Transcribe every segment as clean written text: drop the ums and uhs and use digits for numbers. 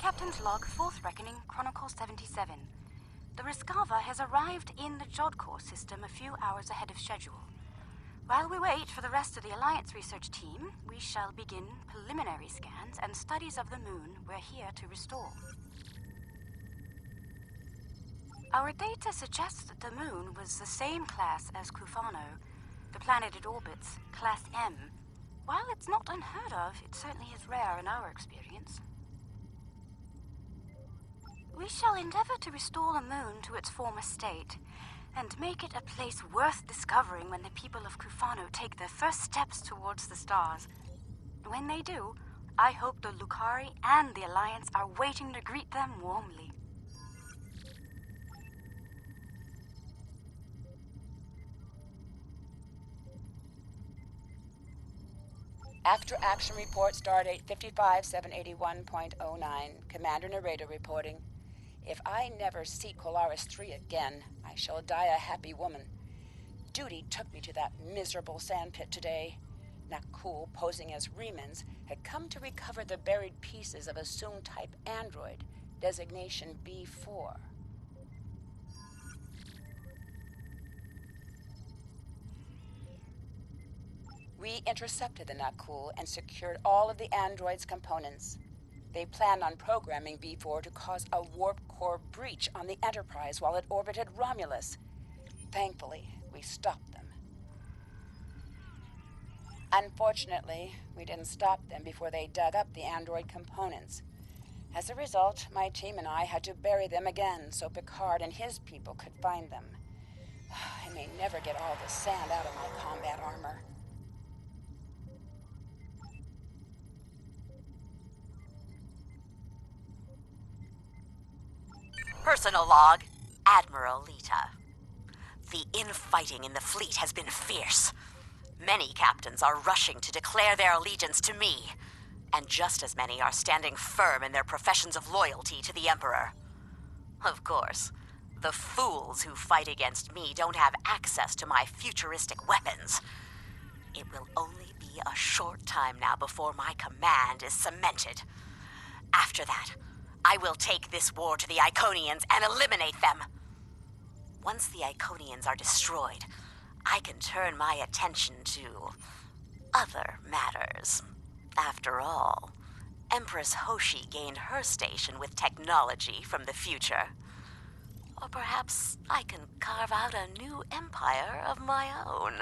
Captain's log, 4th Reckoning, Chronicle 77. The Riskava has arrived in the Jodhpur system a few hours ahead of schedule. While we wait for the rest of the Alliance research team, we shall begin preliminary scans and studies of the moon we're here to restore. Our data suggests that the moon was the same class as Kufano, the planet it orbits, Class M. While it's not unheard of, it certainly is rare in our experience. We shall endeavor to restore the moon to its former state, and make it a place worth discovering when the people of Kufano take their first steps towards the stars. When they do, I hope the Lukari and the Alliance are waiting to greet them warmly. After action report, stardate 55781.09. Commander Narrator reporting. If I never see Colaris 3 again, I shall die a happy woman. Duty took me to that miserable sandpit today. Nakul, posing as Remans, had come to recover the buried pieces of a Soong-type android, designation B4. We intercepted the Nakul and secured all of the android's components. They planned on programming B4 to cause a warp core breach on the Enterprise while it orbited Romulus. Thankfully, we stopped them. Unfortunately, we didn't stop them before they dug up the android components. As a result, my team and I had to bury them again so Picard and his people could find them. I may never get all the sand out of my combat armor. Personal log, Admiral Lita. The infighting in the fleet has been fierce. Many captains are rushing to declare their allegiance to me, and just as many are standing firm in their professions of loyalty to the Emperor. Of course, the fools who fight against me don't have access to my futuristic weapons. It will only be a short time now before my command is cemented. After that, I will take this war to the Iconians and eliminate them. Once the Iconians are destroyed, I can turn my attention to other matters. After all, Empress Hoshi gained her station with technology from the future. Or perhaps I can carve out a new empire of my own.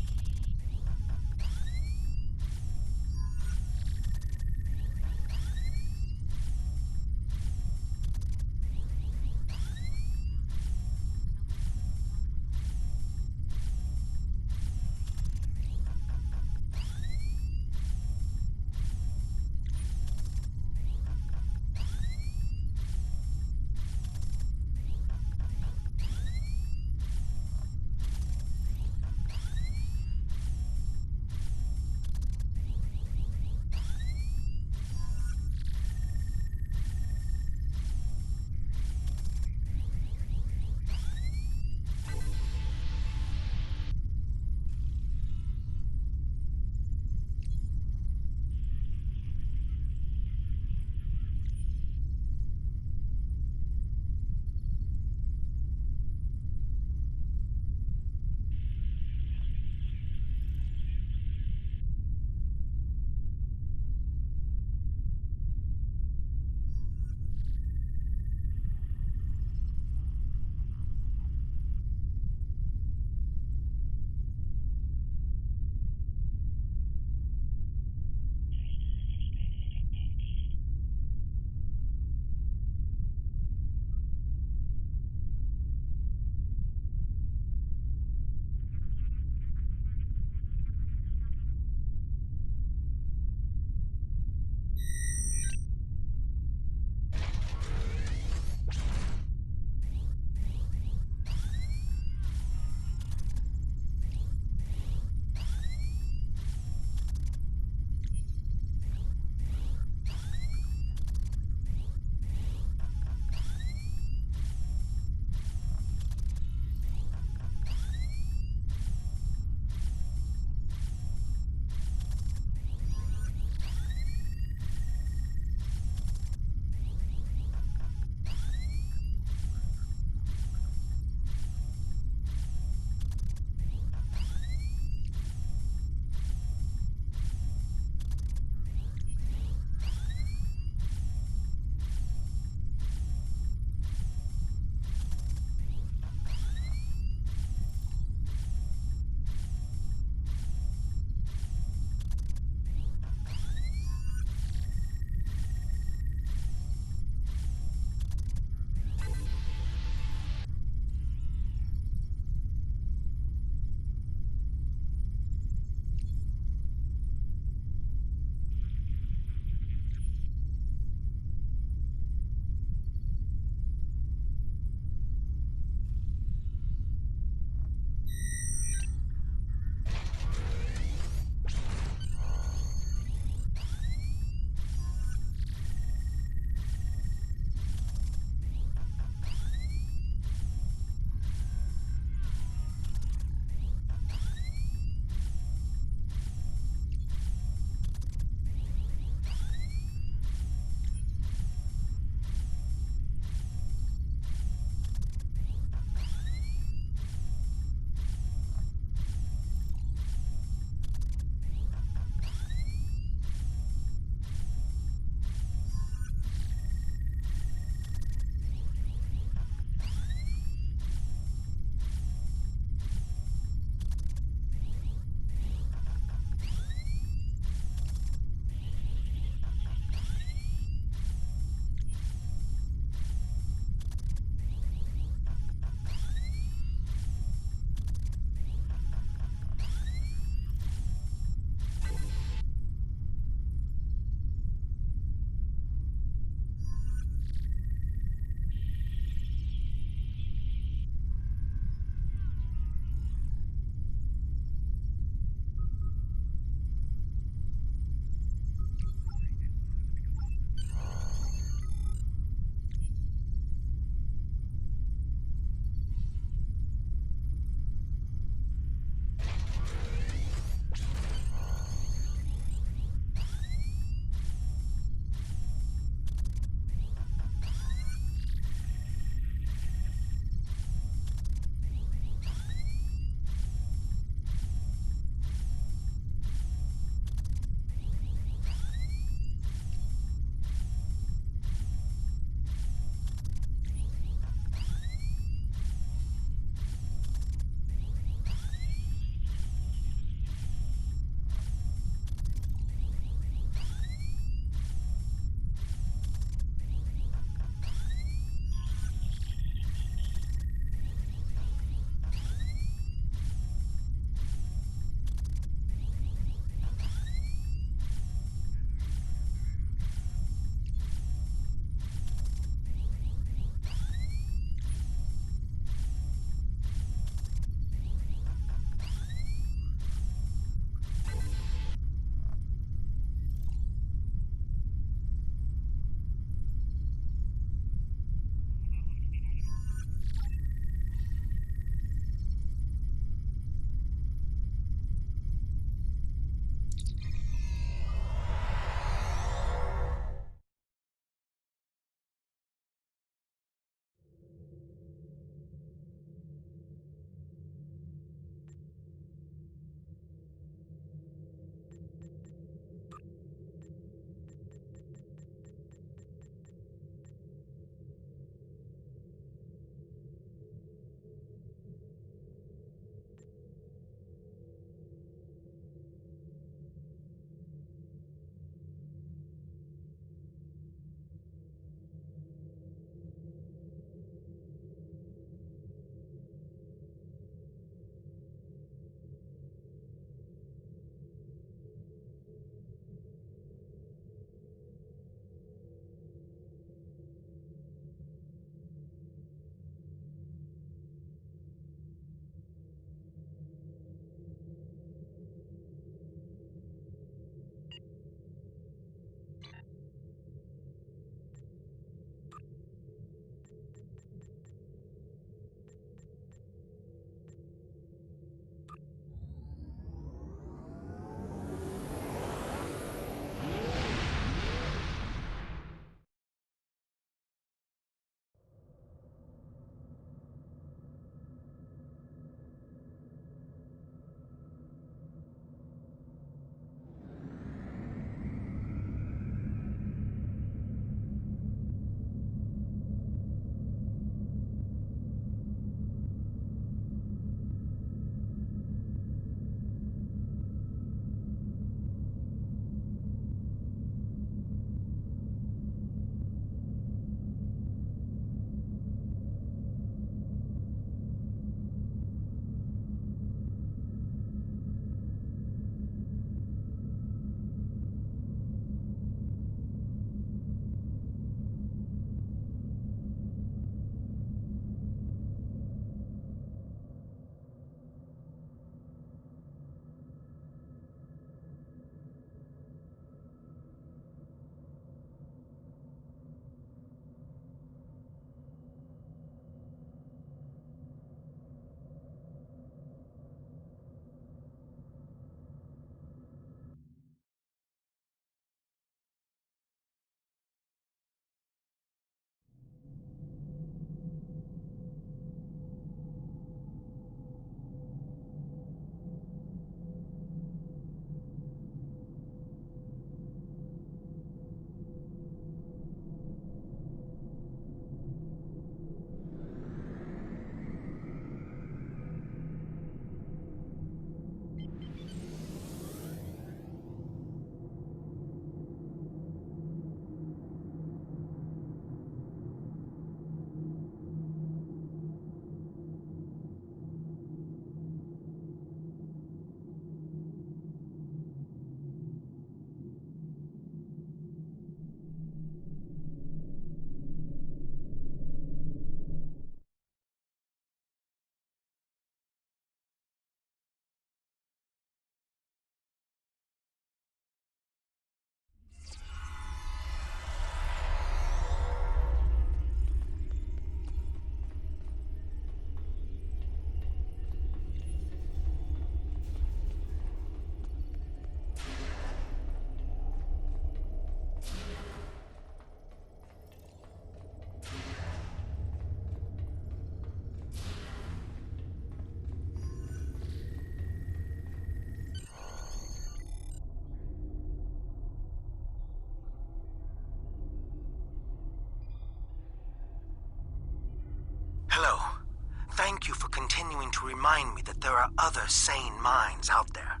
you for continuing to remind me that there are other sane minds out there.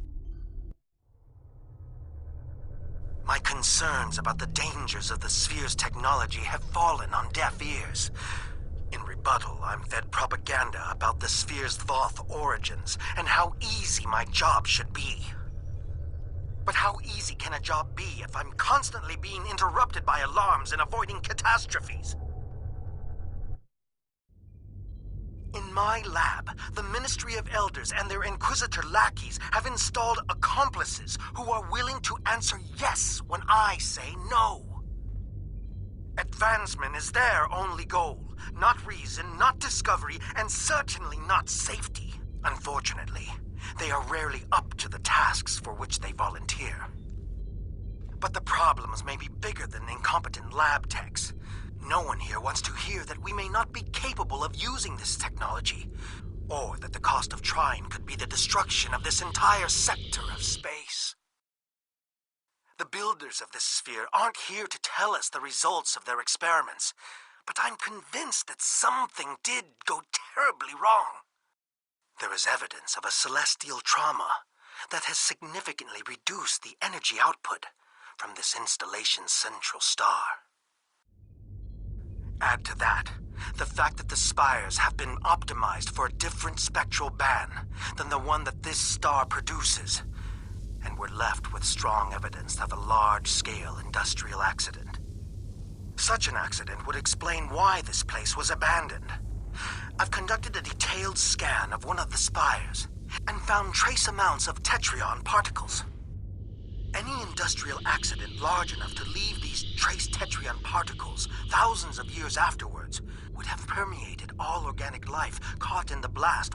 My concerns about the dangers of the Sphere's technology have fallen on deaf ears. In rebuttal, I'm fed propaganda about the Sphere's Thoth origins and how easy my job should be. But how easy can a job be if I'm constantly being interrupted by alarms and avoiding catastrophes? In my lab, the Ministry of Elders and their Inquisitor lackeys have installed accomplices who are willing to answer yes when I say no. Advancement is their only goal, not reason, not discovery, and certainly not safety. Unfortunately, they are rarely up to the tasks for which they volunteer. But the problems may be bigger than incompetent lab techs. No one here wants to hear that we may not be capable of using this technology, or that the cost of trying could be the destruction of this entire sector of space. The builders of this sphere aren't here to tell us the results of their experiments, but I'm convinced that something did go terribly wrong. There is evidence of a celestial trauma that has significantly reduced the energy output from this installation's central star. Add to that the fact that the spires have been optimized for a different spectral band than the one that this star produces, and we're left with strong evidence of a large-scale industrial accident. Such an accident would explain why this place was abandoned. I've conducted a detailed scan of one of the spires and found trace amounts of tetryon particles. Any industrial accident large enough to leave these trace tetryon particles thousands of years afterwards would have permeated all organic life caught in the blast,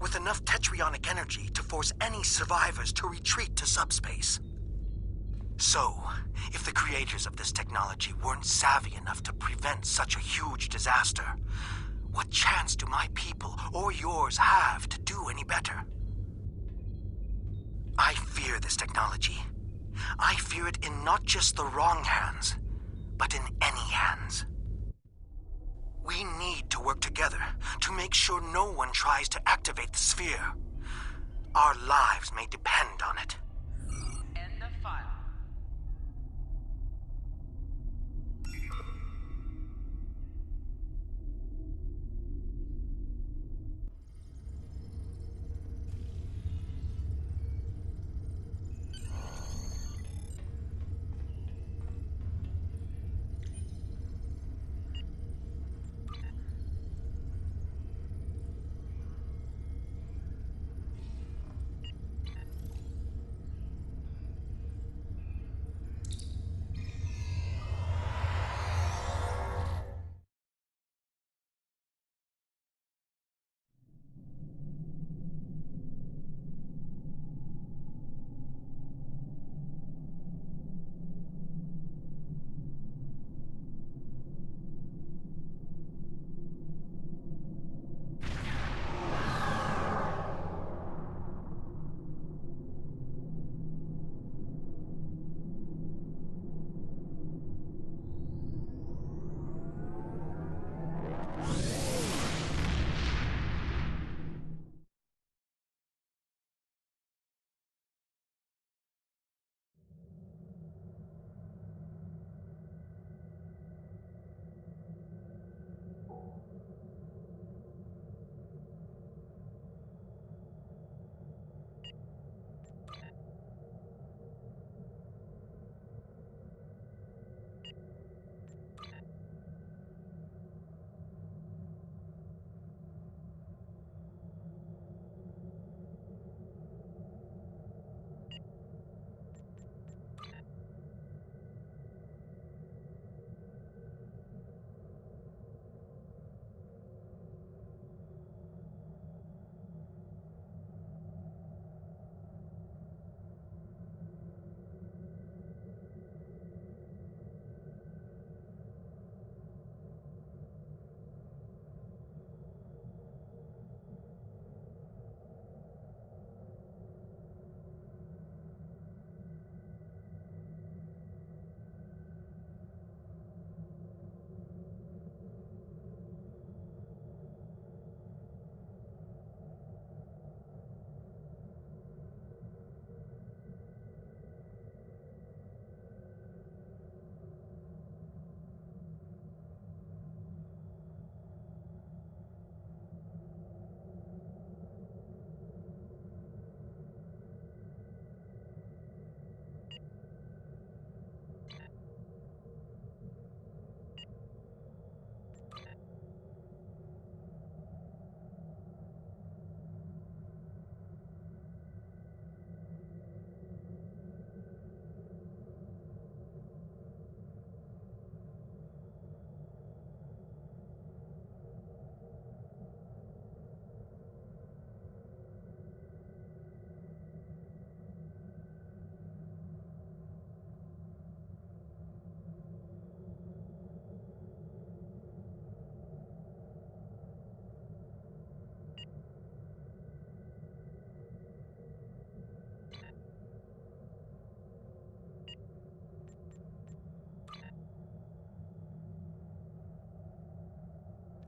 with enough tetrionic energy to force any survivors to retreat to subspace. So, if the creators of this technology weren't savvy enough to prevent such a huge disaster, what chance do my people or yours have to do any better? I fear this technology. I fear it in not just the wrong hands, but in any hands. We need to work together to make sure no one tries to activate the sphere. Our lives may depend on it. End of file.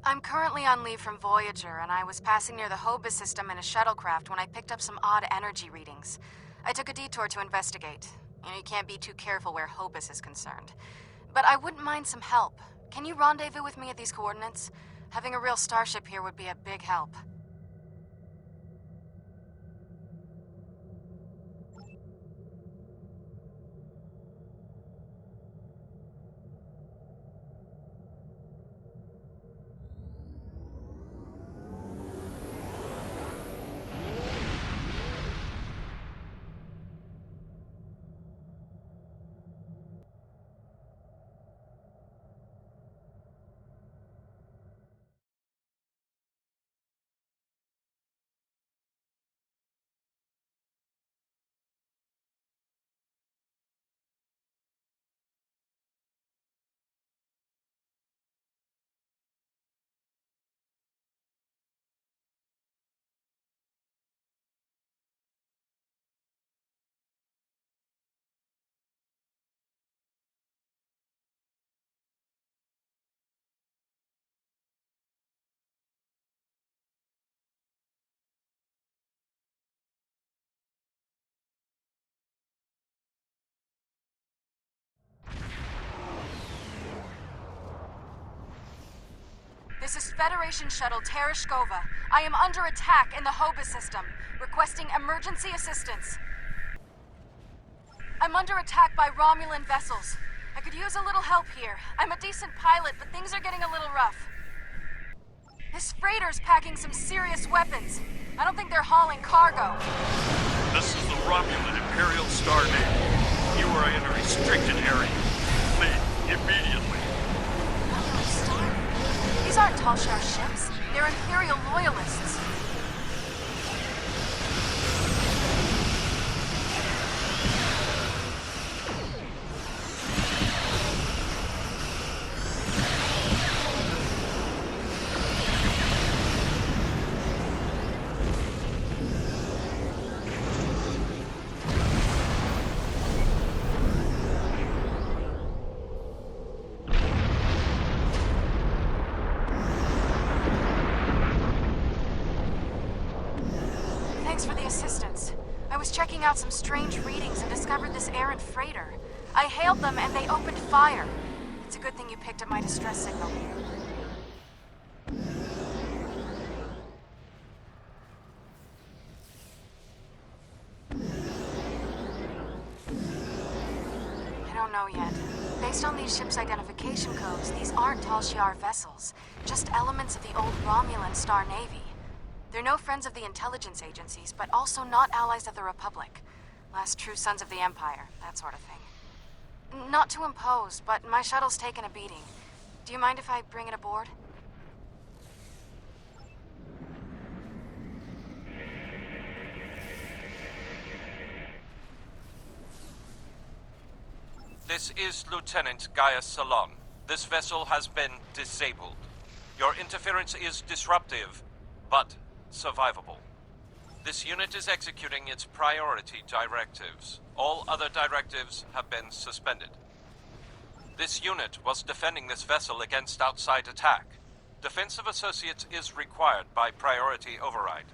I'm currently on leave from Voyager, and I was passing near the Hobus system in a shuttlecraft when I picked up some odd energy readings. I took a detour to investigate. You can't be too careful where Hobus is concerned. But I wouldn't mind some help. Can you rendezvous with me at these coordinates? Having a real starship here would be a big help. This is Federation Shuttle Tereshkova. I am under attack in the Hobus system, requesting emergency assistance. I'm under attack by Romulan vessels. I could use a little help here. I'm a decent pilot, but things are getting a little rough. This freighter's packing some serious weapons. I don't think they're hauling cargo. This is the Romulan Imperial Star Navy. You are in a restricted area. Leave immediately. Romulan Star? These aren't Talshar ships. They're Imperial loyalists. Thanks for the assistance. I was checking out some strange readings and discovered this errant freighter. I hailed them and they opened fire. It's a good thing you picked up my distress signal. I don't know yet. Based on these ships' identification codes, these aren't Tal Shiar vessels, just elements of the old Romulan Star Navy. They're no friends of the intelligence agencies, but also not allies of the Republic. Last true sons of the Empire, that sort of thing. Not to impose, but my shuttle's taken a beating. Do you mind if I bring it aboard? This is Lieutenant Gaius Salon. This vessel has been disabled. Your interference is disruptive, but survivable. This unit is executing its priority directives. All other directives have been suspended. This unit was defending this vessel against outside attack. Defense of associates is required by priority override.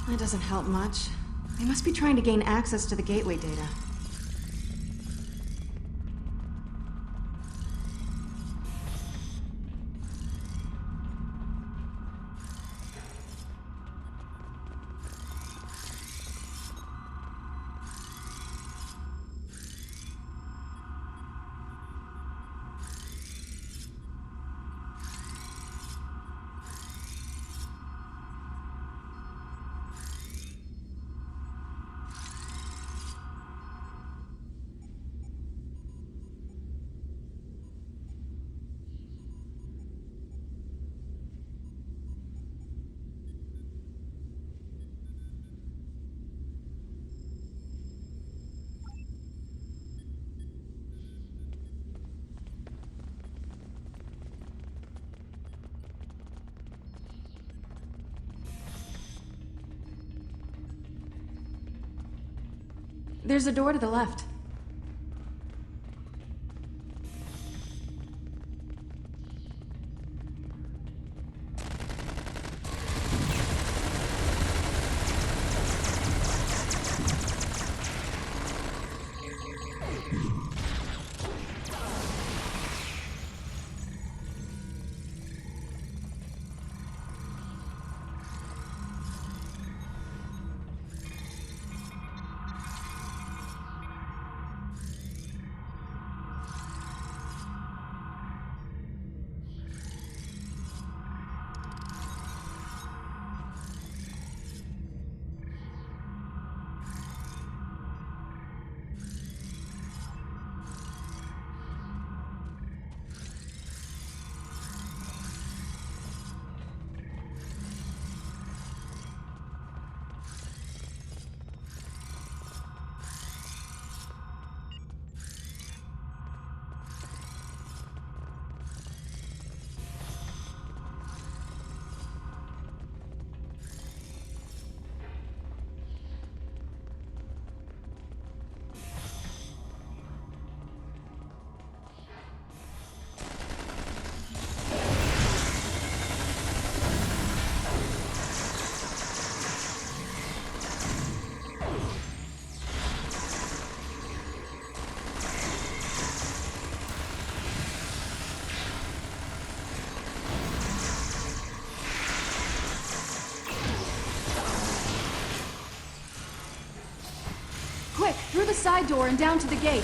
That doesn't help much. They must be trying to gain access to the gateway data. There's a door to the left. Quick, through the side door and down to the gate.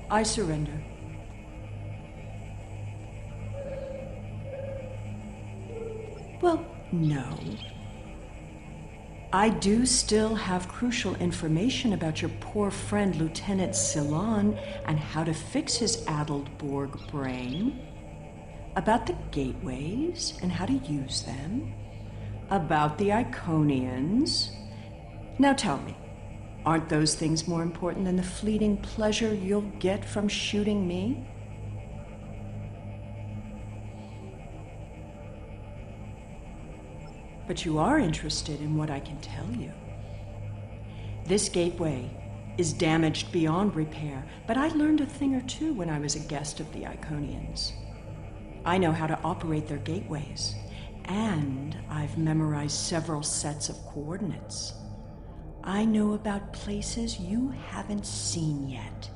I surrender. Well, no. I do still have crucial information about your poor friend Lieutenant Ceylon and how to fix his addled Borg brain, about the gateways and how to use them, about the Iconians. Now tell me, aren't those things more important than the fleeting pleasure you'll get from shooting me? But you are interested in what I can tell you. This gateway is damaged beyond repair, but I learned a thing or two when I was a guest of the Iconians. I know how to operate their gateways, And I've memorized several sets of coordinates. I know about places you haven't seen yet.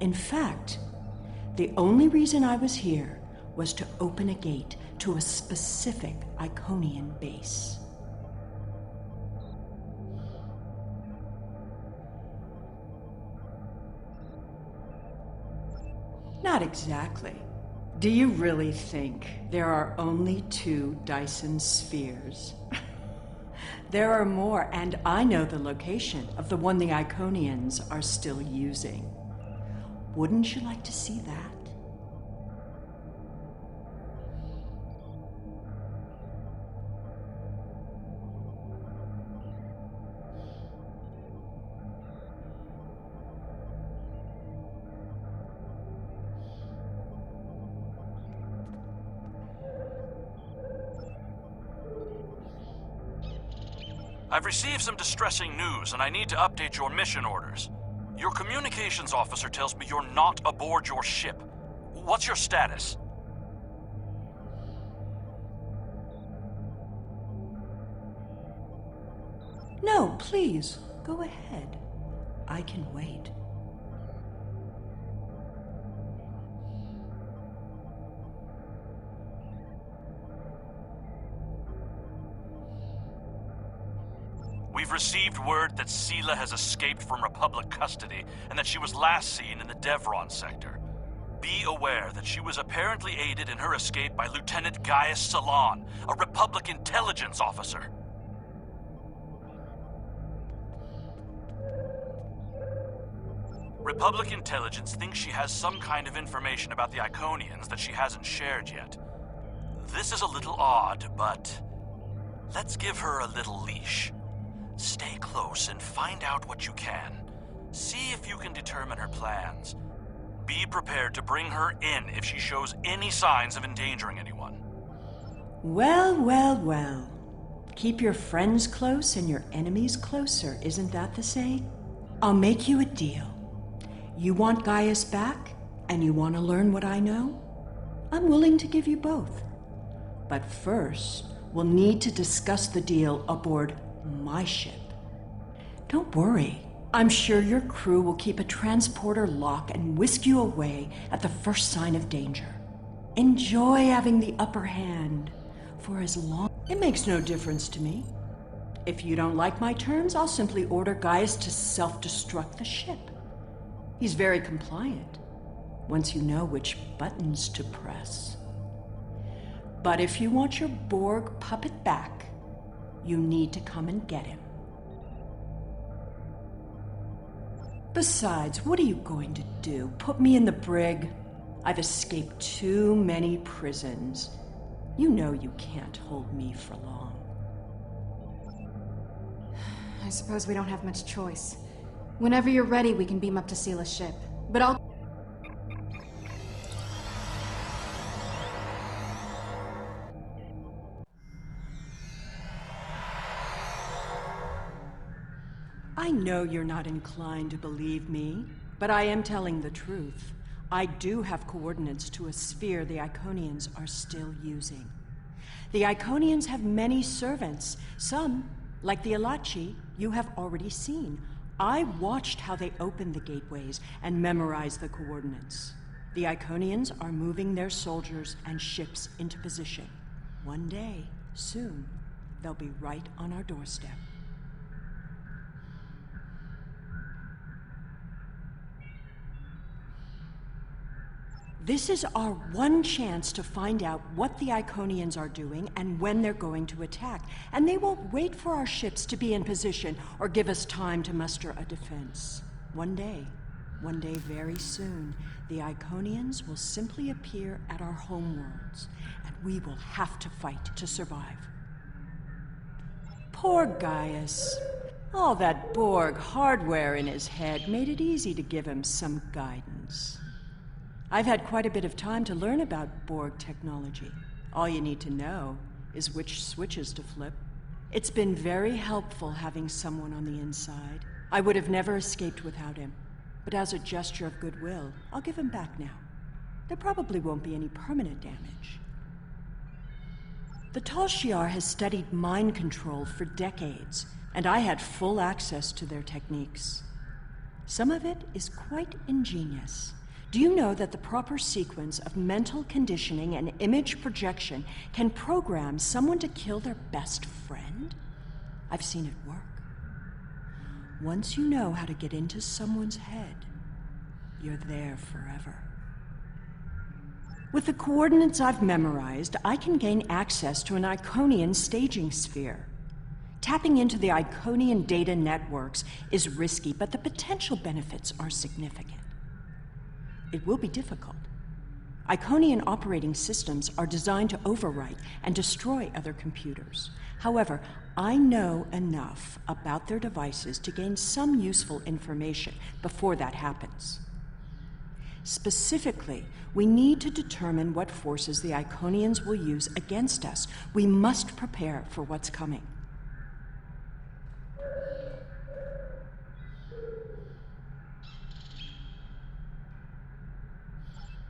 In fact, the only reason I was here was to open a gate to a specific Iconian base. Not exactly. Do you really think there are only 2 Dyson spheres? There are more, and I know the location of the one the Iconians are still using. Wouldn't you like to see that? I've received some distressing news, and I need to update your mission orders. Your communications officer tells me you're not aboard your ship. What's your status? No, please, go ahead. I can wait. We've received word that Sela has escaped from Republic custody and that she was last seen in the Devron sector. Be aware that she was apparently aided in her escape by Lieutenant Gaius Salon, a Republic intelligence officer. Republic intelligence thinks she has some kind of information about the Iconians that she hasn't shared yet. This is a little odd, but let's give her a little leash. Stay close and find out what you can. See if you can determine her plans. Be prepared to bring her in if she shows any signs of endangering anyone. Well, well, well. Keep your friends close and your enemies closer, isn't that the saying? I'll make you a deal. You want Gaius back, and you want to learn what I know? I'm willing to give you both. But first, we'll need to discuss the deal aboard my ship. Don't worry. I'm sure your crew will keep a transporter lock and whisk you away at the first sign of danger. Enjoy having the upper hand for as long. It makes no difference to me. If you don't like my terms, I'll simply order Gaius to self-destruct the ship. He's very compliant, once you know which buttons to press. But if you want your Borg puppet back, you need to come and get him. Besides, what are you going to do? Put me in the brig? I've escaped too many prisons. You know you can't hold me for long. I suppose we don't have much choice. Whenever you're ready, we can beam up to Sela's ship. But I'll... I know you're not inclined to believe me, but I am telling the truth. I do have coordinates to a sphere the Iconians are still using. The Iconians have many servants. Some, like the Alachi, you have already seen. I watched how they opened the gateways and memorized the coordinates. The Iconians are moving their soldiers and ships into position. One day, soon, they'll be right on our doorstep. This is our one chance to find out what the Iconians are doing and when they're going to attack. And they won't wait for our ships to be in position or give us time to muster a defense. One day very soon, the Iconians will simply appear at our homeworlds, and we will have to fight to survive. Poor Gaius. All that Borg hardware in his head made it easy to give him some guidance. I've had quite a bit of time to learn about Borg technology. All you need to know is which switches to flip. It's been very helpful having someone on the inside. I would have never escaped without him, but as a gesture of goodwill, I'll give him back now. There probably won't be any permanent damage. The Tal Shiar has studied mind control for decades, and I had full access to their techniques. Some of it is quite ingenious. Do you know that the proper sequence of mental conditioning and image projection can program someone to kill their best friend? I've seen it work. Once you know how to get into someone's head, you're there forever. With the coordinates I've memorized, I can gain access to an Iconian staging sphere. Tapping into the Iconian data networks is risky, but the potential benefits are significant. It will be difficult. Iconian operating systems are designed to overwrite and destroy other computers. However, I know enough about their devices to gain some useful information before that happens. Specifically, we need to determine what forces the Iconians will use against us. We must prepare for what's coming.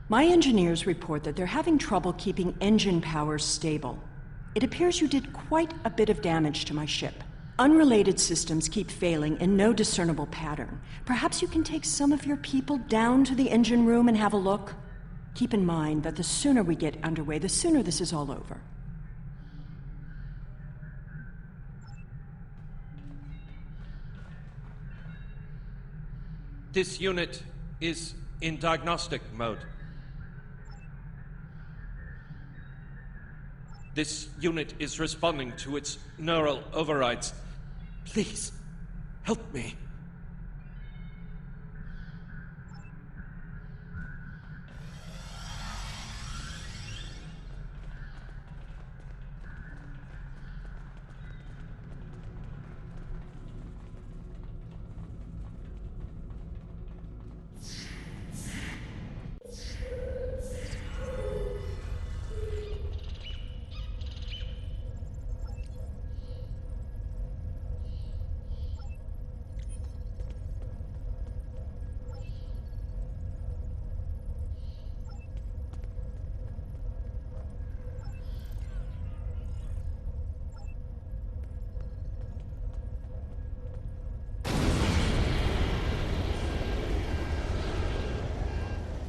My engineers report that they're having trouble keeping engine power stable. It appears you did quite a bit of damage to my ship. Unrelated systems keep failing in no discernible pattern. Perhaps you can take some of your people down to the engine room and have a look? Keep in mind that the sooner we get underway, the sooner this is all over. This unit is in diagnostic mode. This unit is responding to its neural overrides. Please, help me.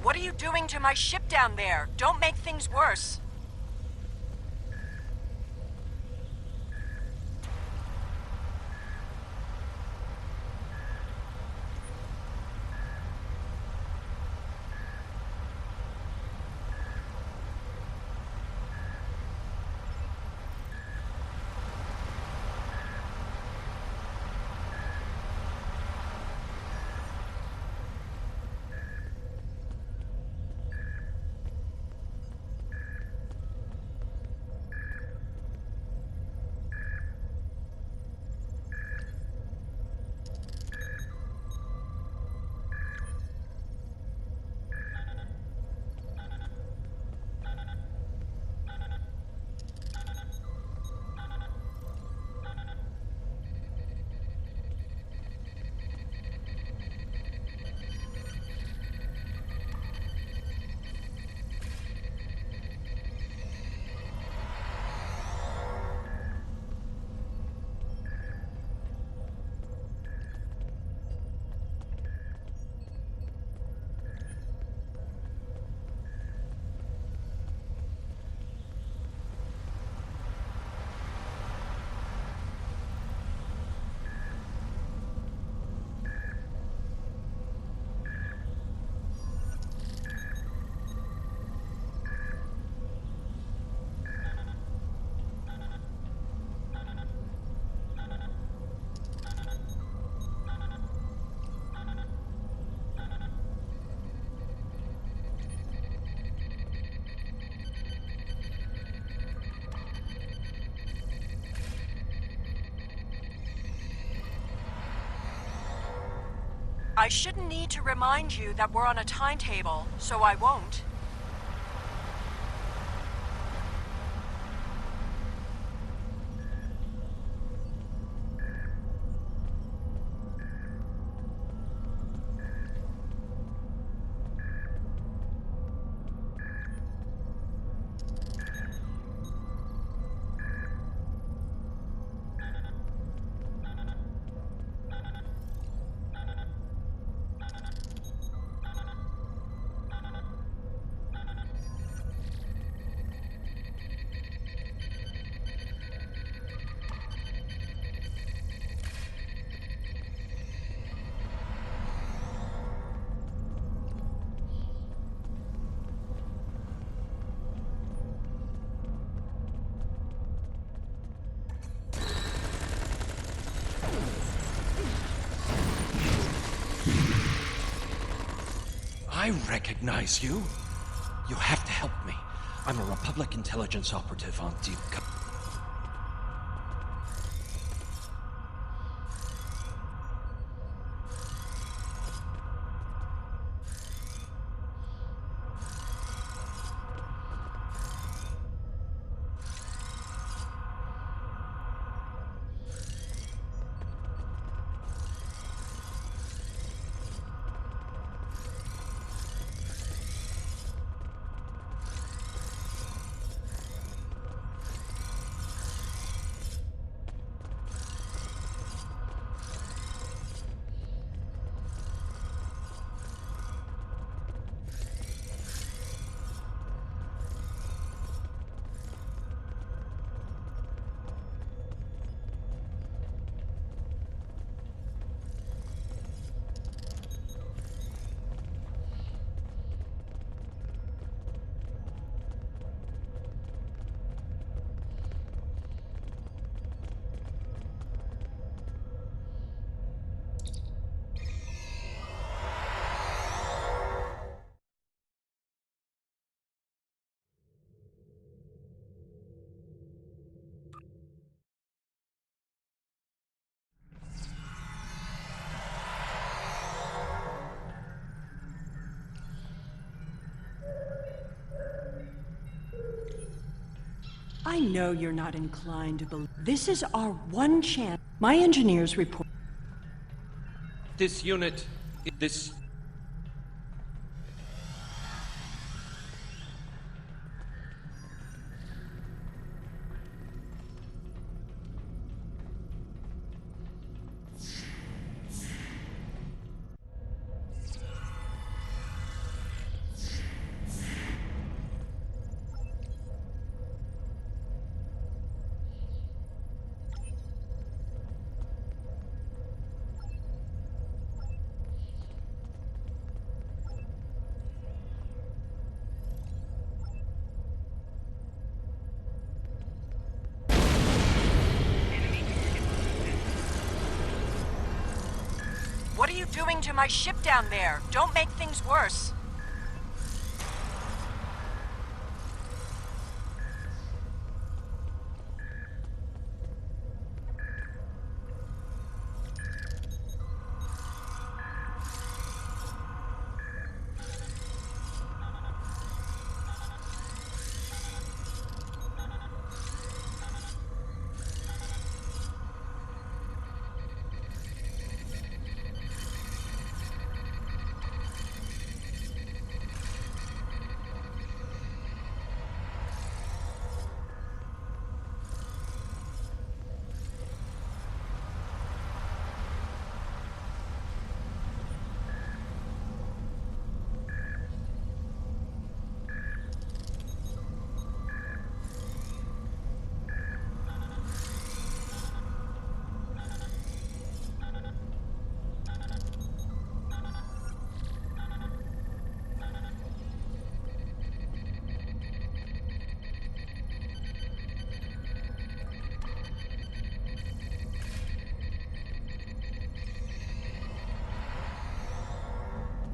What are you doing to my ship down there? Don't make things worse. I shouldn't need to remind you that we're on a timetable, so I won't. I recognize you. You have to help me. I'm a Republic intelligence operative on deep cover. I know you're not inclined to believe. This is our one chance. My engineers report. This unit... this... What are you doing to my ship down there? Don't make things worse.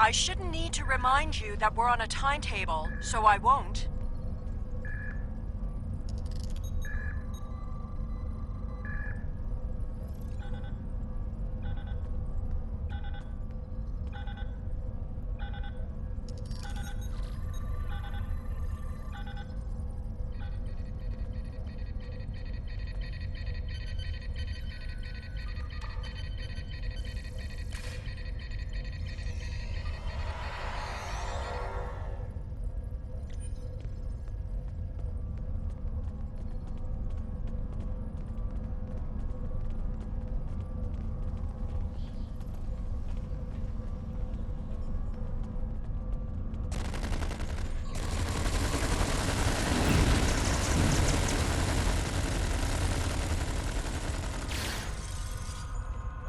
I shouldn't need to remind you that we're on a timetable, so I won't.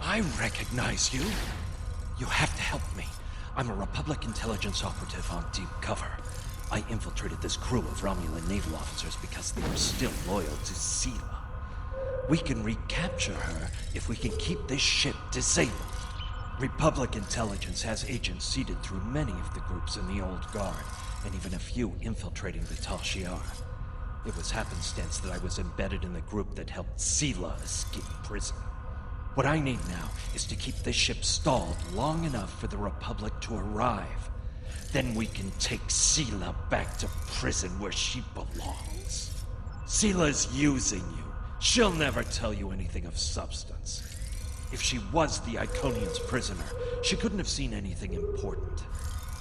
I recognize you. You have to help me. I'm a Republic intelligence operative on deep cover. I infiltrated this crew of Romulan naval officers because they were still loyal to Sela. We can recapture her if we can keep this ship disabled. Republic intelligence has agents seeded through many of the groups in the Old Guard, and even a few infiltrating the Tal Shiar. It was happenstance that I was embedded in the group that helped Sela escape prison. What I need now is to keep this ship stalled long enough for the Republic to arrive. Then we can take Sela back to prison where she belongs. Sela's using you. She'll never tell you anything of substance. If she was the Iconians' prisoner, she couldn't have seen anything important.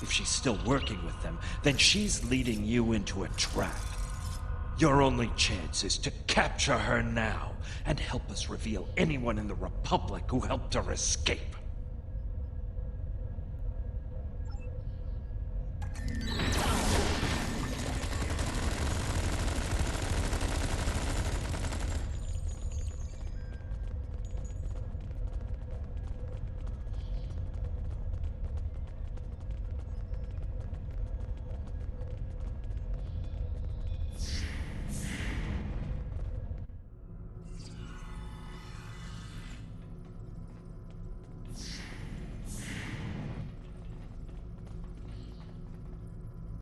If she's still working with them, then she's leading you into a trap. Your only chance is to capture her now and help us reveal anyone in the Republic who helped her escape.